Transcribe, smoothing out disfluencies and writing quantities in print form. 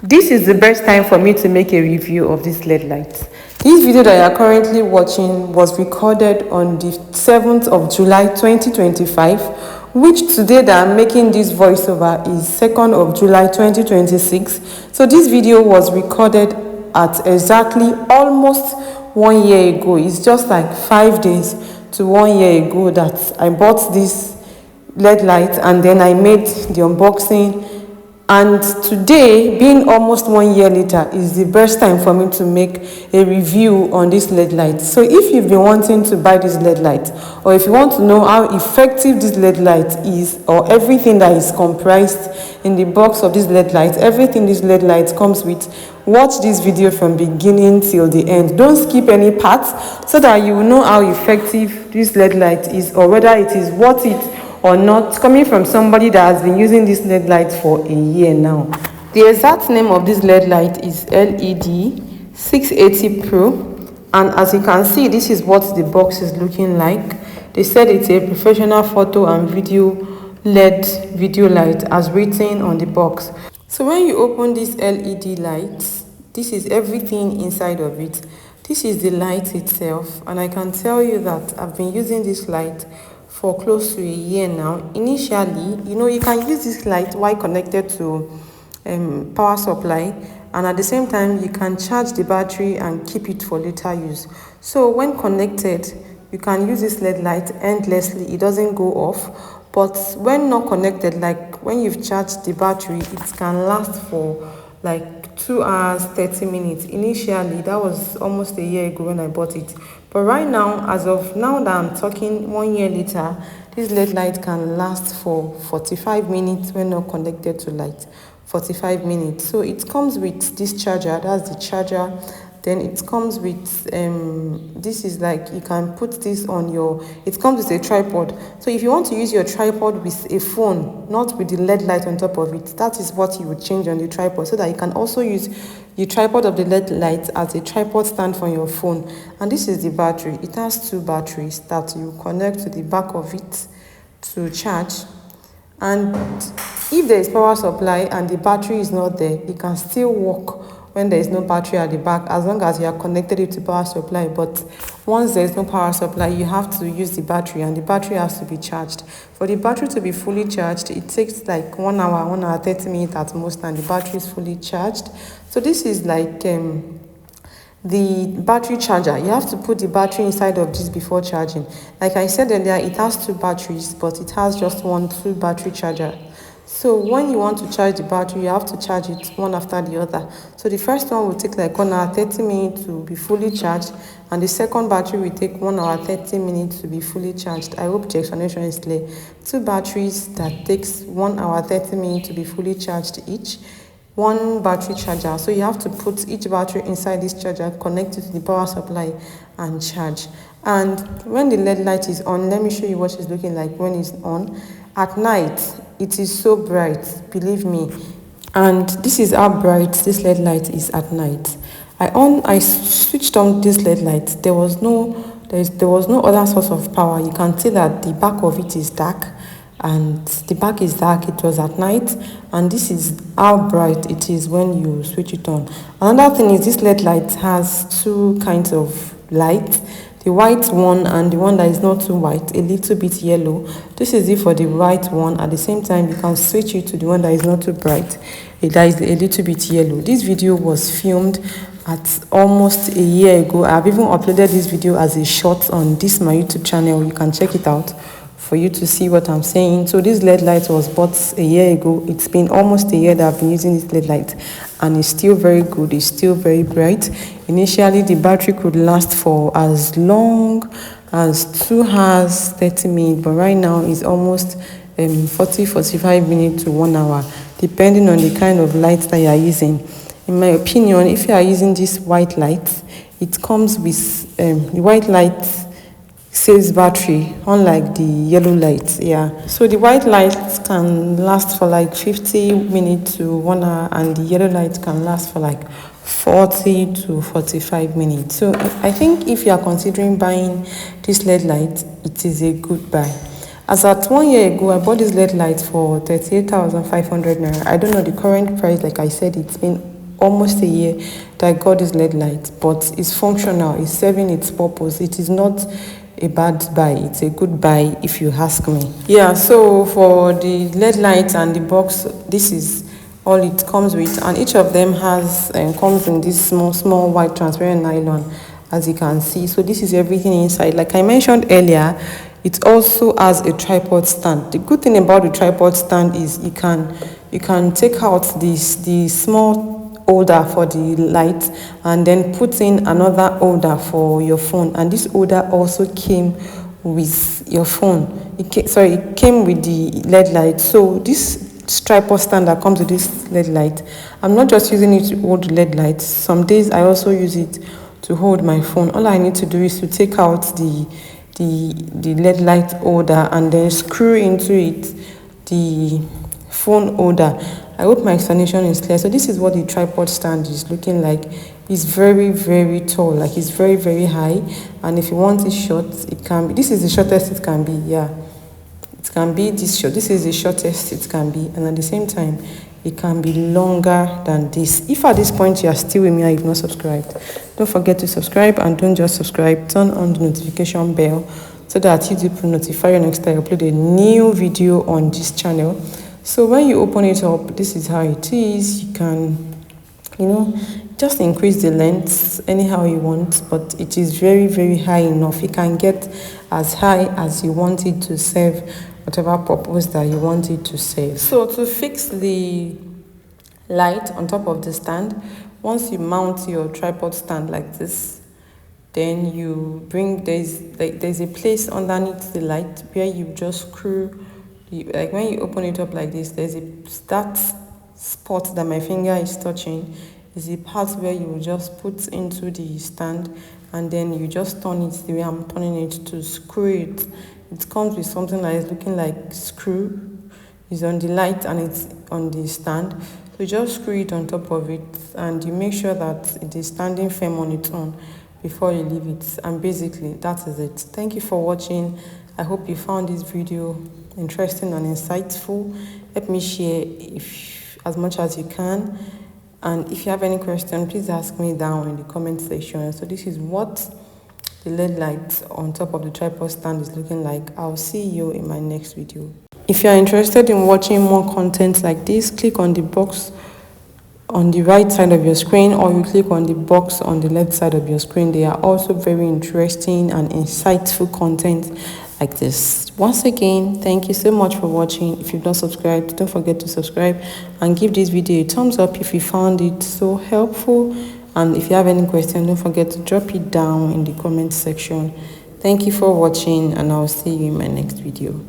This is the best time for me to make a review of this LED light. This video that you are currently watching was recorded on the 7th of July 2025, which today that I'm making this voiceover is 2nd of July 2026. So this video was recorded at exactly almost 1 year ago. It's just like 5 days to 1 year ago that I bought this LED light and then I made the unboxing. And today, being almost 1 year later, is the best time for me to make a review on this LED light. So if you've been wanting to buy this LED light, or if you want to know how effective this LED light is, or everything that is comprised in the box of this LED light, everything this LED light comes with, watch this video from beginning till the end. Don't skip any parts so that you will know how effective this LED light is, or whether it is worth it or not, coming from somebody that has been using this LED light for a year now. The exact name of this LED light is LED 680 Pro, and as you can see, this is what the box is looking like. They said it's a professional photo and video LED video light as written on the box. So when you open this LED light, this is everything inside of it. This is the light itself, and I can tell you that I've been using this light for close to a year now. Initially, you can use this light while connected to power supply, and at the same time you can charge the battery and keep it for later use. So when connected, you can use this LED light endlessly. It doesn't go off. But when not connected, like when you've charged the battery, it can last for like 2 hours 30 minutes. Initially, that was almost a year ago when I bought it. But right now, as of now that I'm talking, 1 year later, this LED light can last for 45 minutes when not connected to light. 45 minutes. So it comes with this charger. That's the charger. Then it comes with this is like, you can put this on your, it comes with a tripod. So if you want to use your tripod with a phone, not with the LED light on top of it, that is what you would change on the tripod, so that you can also use the tripod of the LED light as a tripod stand for your phone. And this is the battery. It has 2 batteries that you connect to the back of it to charge. And if there is power supply and the battery is not there, it can still work when there is no battery at the back, as long as you are connected it to power supply. But once there is no power supply, you have to use the battery, and the battery has to be charged. For the battery to be fully charged, it takes like 1 hour, 1 hour 30 minutes at most, and the battery is fully charged. So this is like the battery charger. You have to put the battery inside of this before charging. Like I said earlier, it has 2 batteries, but it has just 2 battery charger. So when you want to charge the battery, you have to charge it one after the other. So the first one will take like 1 hour 30 minutes to be fully charged, and the second battery will take 1 hour 30 minutes to be fully charged. I hope the explanation is clear. 2 batteries that takes 1 hour 30 minutes to be fully charged each. 1 battery charger. So you have to put each battery inside this charger, connect it to the power supply, and charge. And when the LED light is on, let me show you what it's looking like when it's on. At night, it is so bright, believe me. And this is how bright this LED light is at night. I switched on this LED light. There was no other source of power. You can see that the back of it is dark, and the back is dark. It was at night, and this is how bright it is when you switch it on. Another thing is this LED light has 2 kinds of light, the white one and the one that is not too white, a little bit yellow. This is it for the white one. At the same time, you can switch it to the one that is not too bright, that is a little bit yellow. This video was filmed at almost a year ago. I've even uploaded this video as a short on this my YouTube channel. You can check it out for you to see what I'm saying. So this LED light was bought a year ago. It's been almost a year that I've been using this LED light, and it's still very good. It's still very bright. Initially, the battery could last for as long as 2 hours 30 minutes, but right now it's almost 45 minutes to 1 hour, depending on the kind of light that you are using. In my opinion, if you are using this white light, it comes with the white light saves battery, unlike the yellow light. Yeah, so the white light can last for like 50 minutes to 1 hour, and the yellow light can last for like 40 to 45 minutes. So I think if you are considering buying this LED light, it is a good buy. As at 1 year ago, I bought this LED light for 38,500 naira. I don't know the current price. Like I said, it's been almost a year that I got this LED light, but it's functional, it's serving its purpose. It is not a bad buy, it's a good buy if you ask me. Yeah, so for the LED light and the box, this is all it comes with, and each of them has comes in this small white transparent nylon, as you can see. So this is everything inside. Like I mentioned earlier, it also has a tripod stand. The good thing about the tripod stand is you can take out the small holder for the light and then put in another holder for your phone, and this holder also came with your phone. It came with the LED light. So this tripod stand that comes with this LED light, I'm not just using it to hold the LED light. Some days I also use it to hold my phone. All I need to do is to take out the LED light holder and then screw into it the phone holder. I hope my explanation is clear. So this is what the tripod stand is looking like. It's very tall, like it's very high, and if you want it short, it can be. This is the shortest it can be. Yeah, it can be this short. This is the shortest it can be, and at the same time it can be longer than this. If at this point you are still with me and you've not subscribed, don't forget to subscribe, and don't just subscribe, turn on the notification bell so that YouTube will notify you next time I upload a new video on this channel. So when you open it up, this is how it is. You can, just increase the length anyhow you want, but it is very high enough. You can get as high as you want it to serve whatever purpose that you want it to serve. So to fix the light on top of the stand, once you mount your tripod stand like this, then you bring, there's a place underneath the light where you just screw, like when you open it up like this, there's that spot that my finger is touching is the part where you will just put into the stand, and then you just turn it the way I'm turning it to screw it. It comes with something that is looking like screw. It's on the light and it's on the stand. So you just screw it on top of it, and you make sure that it is standing firm on its own before you leave it. And basically that is it. Thank you for watching. I hope you found this video interesting and insightful. Let me share as much as you can, and if you have any question, please ask me down in the comment section. So this is what the LED light on top of the tripod stand is looking like. I'll see you in my next video. If you are interested in watching more content like this, click on the box on the right side of your screen, or you click on the box on the left side of your screen. They are also very interesting and insightful content like this. Once again, thank you so much for watching. If you've not subscribed, don't forget to subscribe and give this video a thumbs up if you found it so helpful. And if you have any question, don't forget to drop it down in the comment section. Thank you for watching, and I'll see you in my next video.